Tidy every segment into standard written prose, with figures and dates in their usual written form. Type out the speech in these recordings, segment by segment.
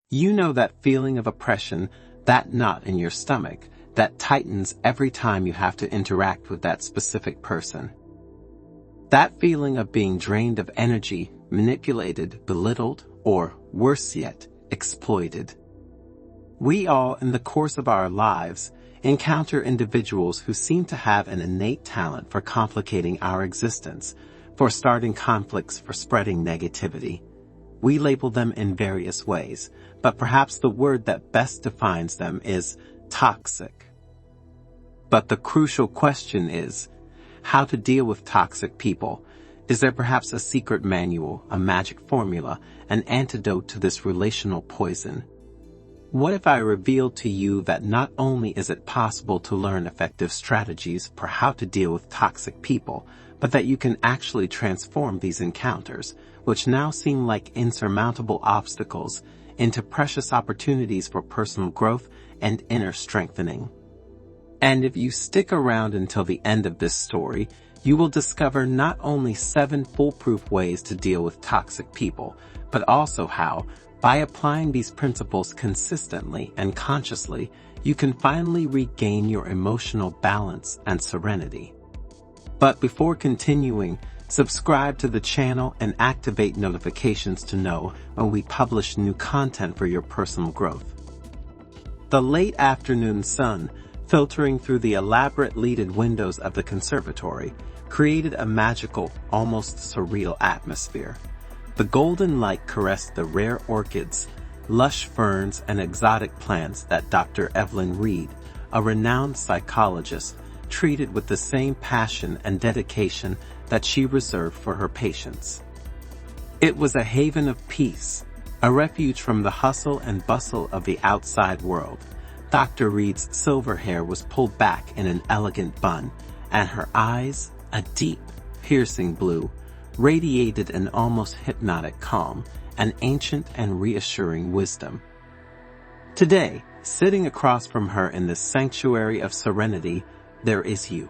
You know that feeling of oppression, that knot in your stomach, that tightens every time you have to interact with that specific person. That feeling of being drained of energy, manipulated, belittled, or, worse yet, exploited. We all, in the course of our lives, encounter individuals who seem to have an innate talent for complicating our existence, for starting conflicts, for spreading negativity. We label them in various ways, but perhaps the word that best defines them is toxic. But the crucial question is, how to deal with toxic people? Is there perhaps a secret manual, a magic formula, an antidote to this relational poison? What if I revealed to you that not only is it possible to learn effective strategies for how to deal with toxic people, but that you can actually transform these encounters, which now seem like insurmountable obstacles, into precious opportunities for personal growth and inner strengthening? And if you stick around until the end of this story, you will discover not only 7 foolproof ways to deal with toxic people, but also how, by applying these principles consistently and consciously, you can finally regain your emotional balance and serenity. But before continuing, subscribe to the channel and activate notifications to know when we publish new content for your personal growth. The late afternoon sun, filtering through the elaborate leaded windows of the conservatory, created a magical, almost surreal atmosphere. The golden light caressed the rare orchids, lush ferns, and exotic plants that Dr. Evelyn Reed, a renowned psychologist, treated with the same passion and dedication that she reserved for her patients. It was a haven of peace, a refuge from the hustle and bustle of the outside world. Dr. Reed's silver hair was pulled back in an elegant bun, and her eyes, a deep, piercing blue, radiated an almost hypnotic calm, an ancient and reassuring wisdom. Today, sitting across from her in this sanctuary of serenity, there is you.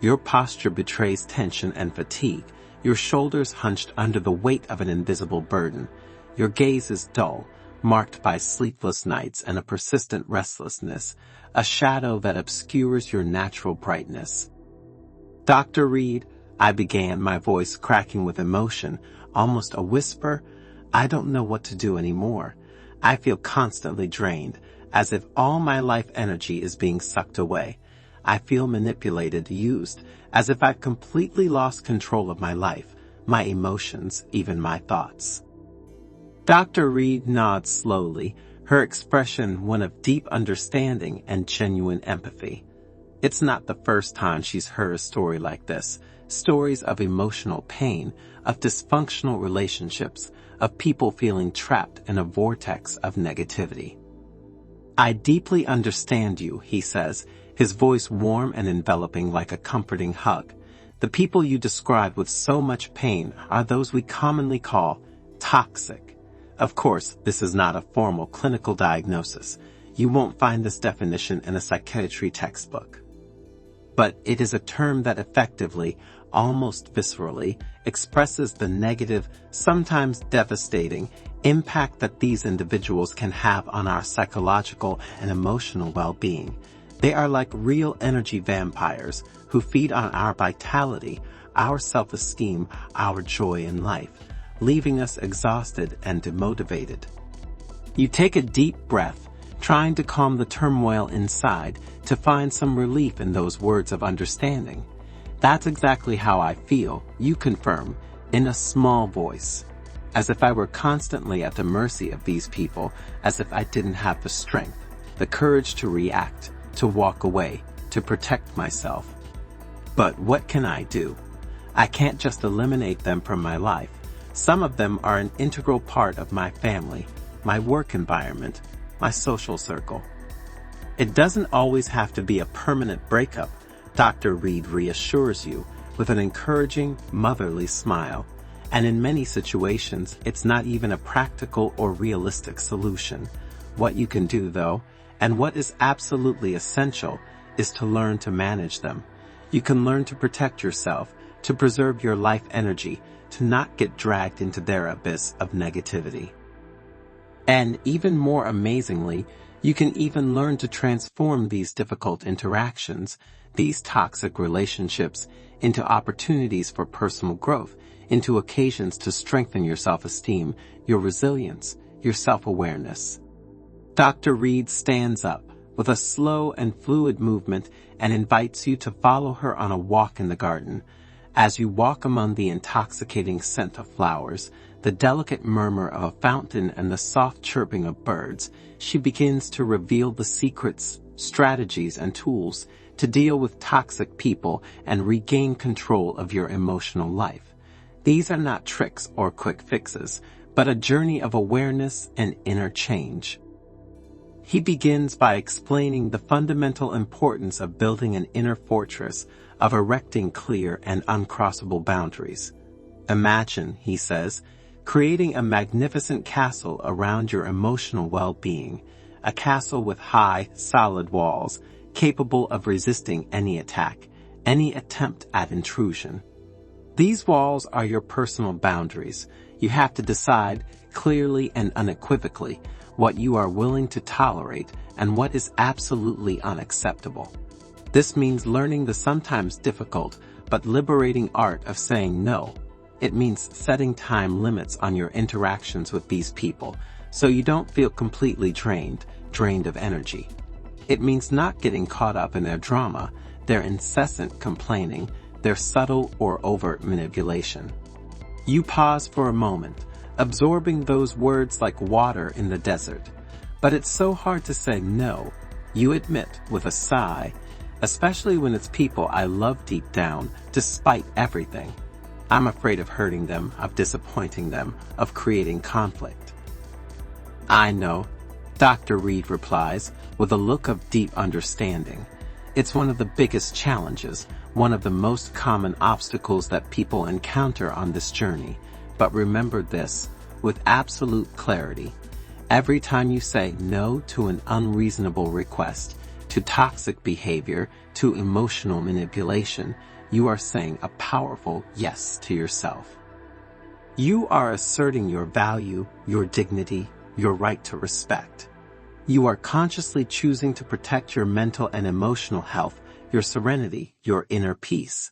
Your posture betrays tension and fatigue, your shoulders hunched under the weight of an invisible burden. Your gaze is dull, marked by sleepless nights and a persistent restlessness, a shadow that obscures your natural brightness. Dr. Reed, I began, my voice cracking with emotion, almost a whisper, I don't know what to do anymore. I feel constantly drained, as if all my life energy is being sucked away. I feel manipulated, used, as if I've completely lost control of my life, my emotions, even my thoughts. Dr. Reed nods slowly, her expression one of deep understanding and genuine empathy. It's not the first time she's heard a story like this, stories of emotional pain, of dysfunctional relationships, of people feeling trapped in a vortex of negativity. I deeply understand you, he says, his voice warm and enveloping like a comforting hug. The people you describe with so much pain are those we commonly call toxic. Of course, this is not a formal clinical diagnosis. You won't find this definition in a psychiatry textbook. But it is a term that effectively, almost viscerally, expresses the negative, sometimes devastating, impact that these individuals can have on our psychological and emotional well-being. They are like real energy vampires who feed on our vitality, our self-esteem, our joy in life, leaving us exhausted and demotivated. You take a deep breath, trying to calm the turmoil inside to find some relief in those words of understanding. That's exactly how I feel, you confirm, in a small voice, as if I were constantly at the mercy of these people, as if I didn't have the strength, the courage to react, to walk away, to protect myself. But what can I do? I can't just eliminate them from my life. Some of them are an integral part of my family, my work environment, my social circle. It doesn't always have to be a permanent breakup, Dr. Reed reassures you with an encouraging, motherly smile. And in many situations, it's not even a practical or realistic solution. What you can do, though, and what is absolutely essential, is to learn to manage them. You can learn to protect yourself, to preserve your life energy, to not get dragged into their abyss of negativity. And even more amazingly, you can even learn to transform these difficult interactions, these toxic relationships, into opportunities for personal growth, into occasions to strengthen your self-esteem, your resilience, your self-awareness. Dr. Reed stands up with a slow and fluid movement and invites you to follow her on a walk in the garden. As you walk among the intoxicating scent of flowers, the delicate murmur of a fountain and the soft chirping of birds, she begins to reveal the secrets, strategies, and tools to deal with toxic people and regain control of your emotional life. These are not tricks or quick fixes, but a journey of awareness and inner change. He begins by explaining the fundamental importance of building an inner fortress, of erecting clear and uncrossable boundaries. Imagine, he says, creating a magnificent castle around your emotional well-being, a castle with high, solid walls, capable of resisting any attack, any attempt at intrusion. These walls are your personal boundaries. You have to decide clearly and unequivocally what you are willing to tolerate and what is absolutely unacceptable. This means learning the sometimes difficult but liberating art of saying no. It means setting time limits on your interactions with these people so you don't feel completely drained of energy. It means not getting caught up in their drama, their incessant complaining, their subtle or overt manipulation. You pause for a moment, absorbing those words like water in the desert. But it's so hard to say no, you admit with a sigh, especially when it's people I love deep down, despite everything. I'm afraid of hurting them, of disappointing them, of creating conflict. I know, Dr. Reed replies, with a look of deep understanding. It's one of the biggest challenges, one of the most common obstacles that people encounter on this journey. But remember this, with absolute clarity. Every time you say no to an unreasonable request, to toxic behavior, to emotional manipulation, you are saying a powerful yes to yourself. You are asserting your value, your dignity, your right to respect. You are consciously choosing to protect your mental and emotional health, your serenity, your inner peace.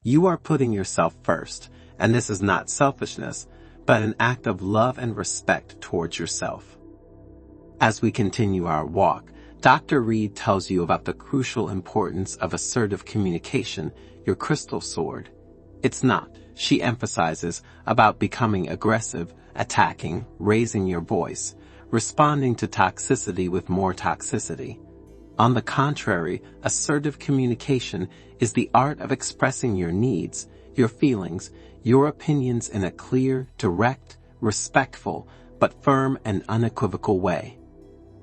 You are putting yourself first, and this is not selfishness, but an act of love and respect towards yourself. As we continue our walk, Dr. Reed tells you about the crucial importance of assertive communication, your crystal sword. It's not, she emphasizes, about becoming aggressive, attacking, raising your voice, responding to toxicity with more toxicity. On the contrary, assertive communication is the art of expressing your needs, your feelings, your opinions in a clear, direct, respectful, but firm and unequivocal way.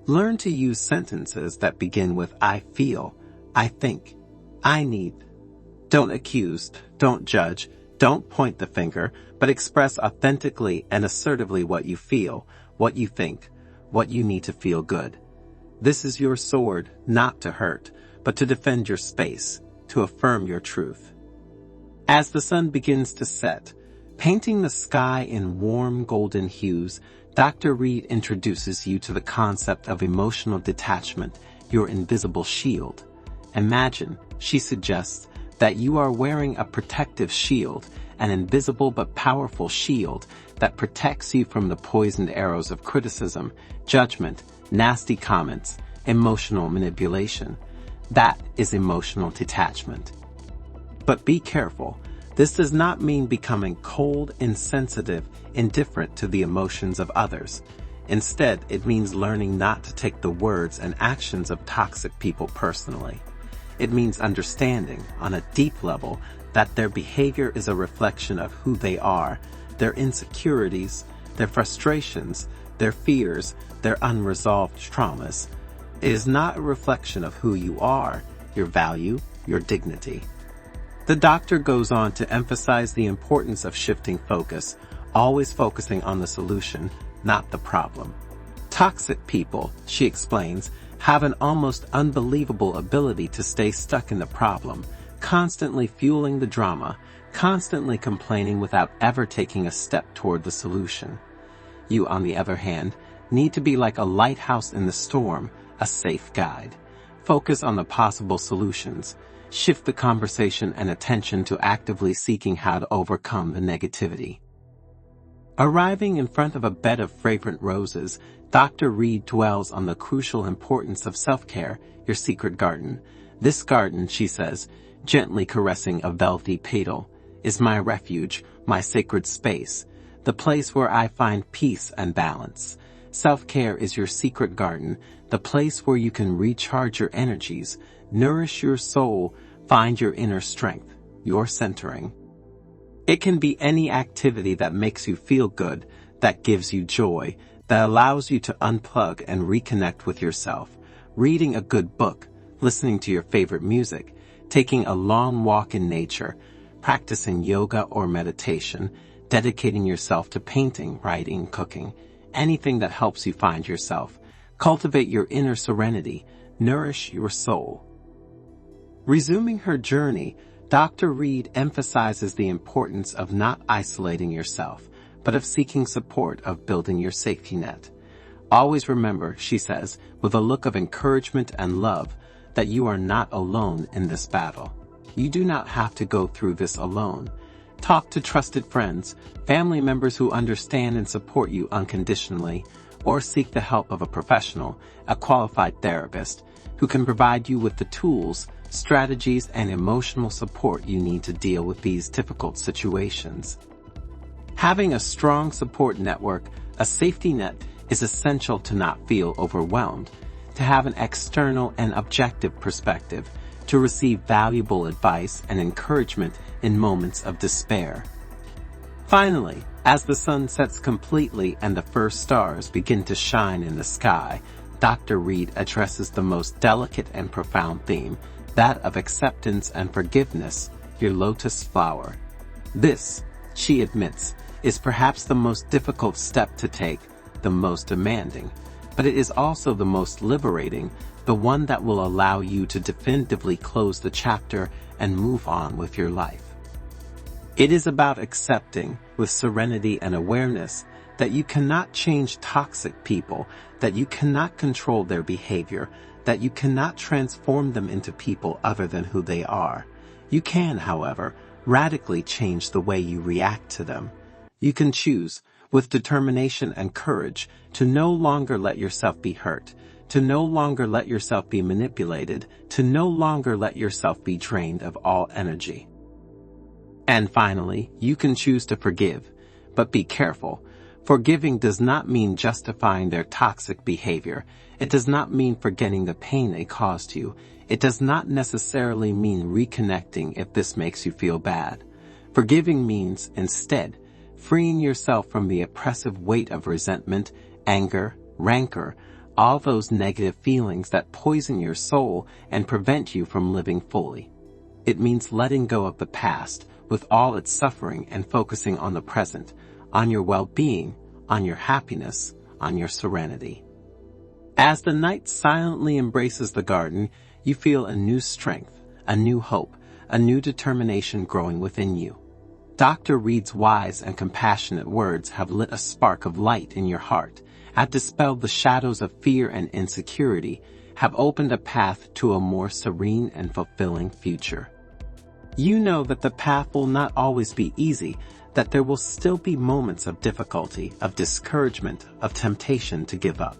Learn to use sentences that begin with I feel, I think, I need. Don't accuse, don't judge, don't point the finger, but express authentically and assertively what you feel, what you think, what you need to feel good. This is your sword, not to hurt, but to defend your space, to affirm your truth. As the sun begins to set, painting the sky in warm golden hues, Dr. Reed introduces you to the concept of emotional detachment, your invisible shield. Imagine, she suggests, that you are wearing a protective shield, an invisible but powerful shield that protects you from the poisoned arrows of criticism, judgment, nasty comments, emotional manipulation. That is emotional detachment. But be careful. This does not mean becoming cold, insensitive, indifferent to the emotions of others. Instead, it means learning not to take the words and actions of toxic people personally. It means understanding, on a deep level, that their behavior is a reflection of who they are, their insecurities, their frustrations, their fears, their unresolved traumas. It is not a reflection of who you are, your value, your dignity. The doctor goes on to emphasize the importance of shifting focus, always focusing on the solution, not the problem. Toxic people, she explains, have an almost unbelievable ability to stay stuck in the problem, constantly fueling the drama, constantly complaining without ever taking a step toward the solution. You, on the other hand, need to be like a lighthouse in the storm, a safe guide. Focus on the possible solutions. Shift the conversation and attention to actively seeking how to overcome the negativity. Arriving in front of a bed of fragrant roses, Dr. Reed dwells on the crucial importance of self-care, your secret garden. This garden, she says, gently caressing a velvety petal, is my refuge, my sacred space, the place where I find peace and balance. Self-care is your secret garden, the place where you can recharge your energies, nourish your soul, find your inner strength, your centering. It can be any activity that makes you feel good, that gives you joy, that allows you to unplug and reconnect with yourself. Reading a good book, listening to your favorite music, taking a long walk in nature, practicing yoga or meditation, dedicating yourself to painting, writing, cooking, anything that helps you find yourself. Cultivate your inner serenity, nourish your soul. Resuming her journey, Dr. Reed emphasizes the importance of not isolating yourself, but of seeking support, of building your safety net. Always remember, she says, with a look of encouragement and love, that you are not alone in this battle. You do not have to go through this alone. Talk to trusted friends, family members who understand and support you unconditionally, or seek the help of a professional, a qualified therapist, who can provide you with the tools, strategies, and emotional support you need to deal with these difficult situations. Having a strong support network, a safety net, is essential to not feel overwhelmed, to have an external and objective perspective, to receive valuable advice and encouragement in moments of despair. Finally, as the sun sets completely and the first stars begin to shine in the sky, Dr. Reed addresses the most delicate and profound theme, that of acceptance and forgiveness, your lotus flower. This, she admits, is perhaps the most difficult step to take, the most demanding, but it is also the most liberating, the one that will allow you to definitively close the chapter and move on with your life. It is about accepting, with serenity and awareness, that you cannot change toxic people, that you cannot control their behavior, that you cannot transform them into people other than who they are. You can, however, radically change the way you react to them. You can choose, with determination and courage, to no longer let yourself be hurt, to no longer let yourself be manipulated, to no longer let yourself be drained of all energy. And finally, you can choose to forgive, but be careful. Forgiving does not mean justifying their toxic behavior. It does not mean forgetting the pain they caused you. It does not necessarily mean reconnecting if this makes you feel bad. Forgiving means, instead, freeing yourself from the oppressive weight of resentment, anger, rancor, all those negative feelings that poison your soul and prevent you from living fully. It means letting go of the past, with all its suffering, and focusing on the present, on your well-being, on your happiness, on your serenity. As the night silently embraces the garden, you feel a new strength, a new hope, a new determination growing within you. Dr. Reed's wise and compassionate words have lit a spark of light in your heart, have dispelled the shadows of fear and insecurity, have opened a path to a more serene and fulfilling future. You know that the path will not always be easy, that there will still be moments of difficulty, of discouragement, of temptation to give up.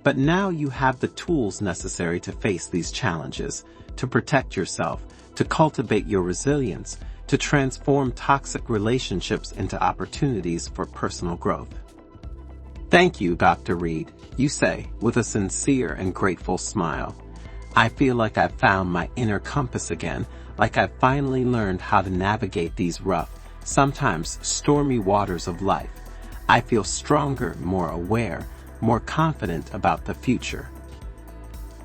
But now you have the tools necessary to face these challenges, to protect yourself, to cultivate your resilience, to transform toxic relationships into opportunities for personal growth. Thank you, Dr. Reed, you say, with a sincere and grateful smile. I feel like I've found my inner compass again, like I've finally learned how to navigate these rough, sometimes stormy waters of life. I feel stronger, more aware, more confident about the future.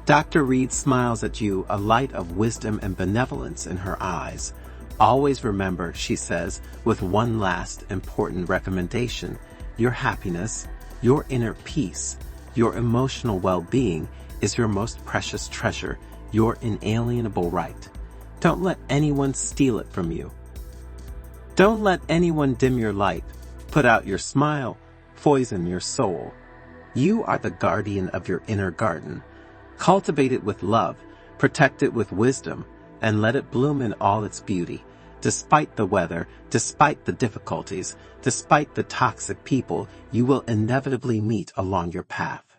Dr. Reed smiles at you, a light of wisdom and benevolence in her eyes. Always remember, she says, with one last important recommendation, your happiness, your inner peace, your emotional well-being is your most precious treasure, your inalienable right. Don't let anyone steal it from you. Don't let anyone dim your light, put out your smile, poison your soul. You are the guardian of your inner garden. Cultivate it with love, protect it with wisdom, and let it bloom in all its beauty. Despite the weather, despite the difficulties, despite the toxic people you will inevitably meet along your path.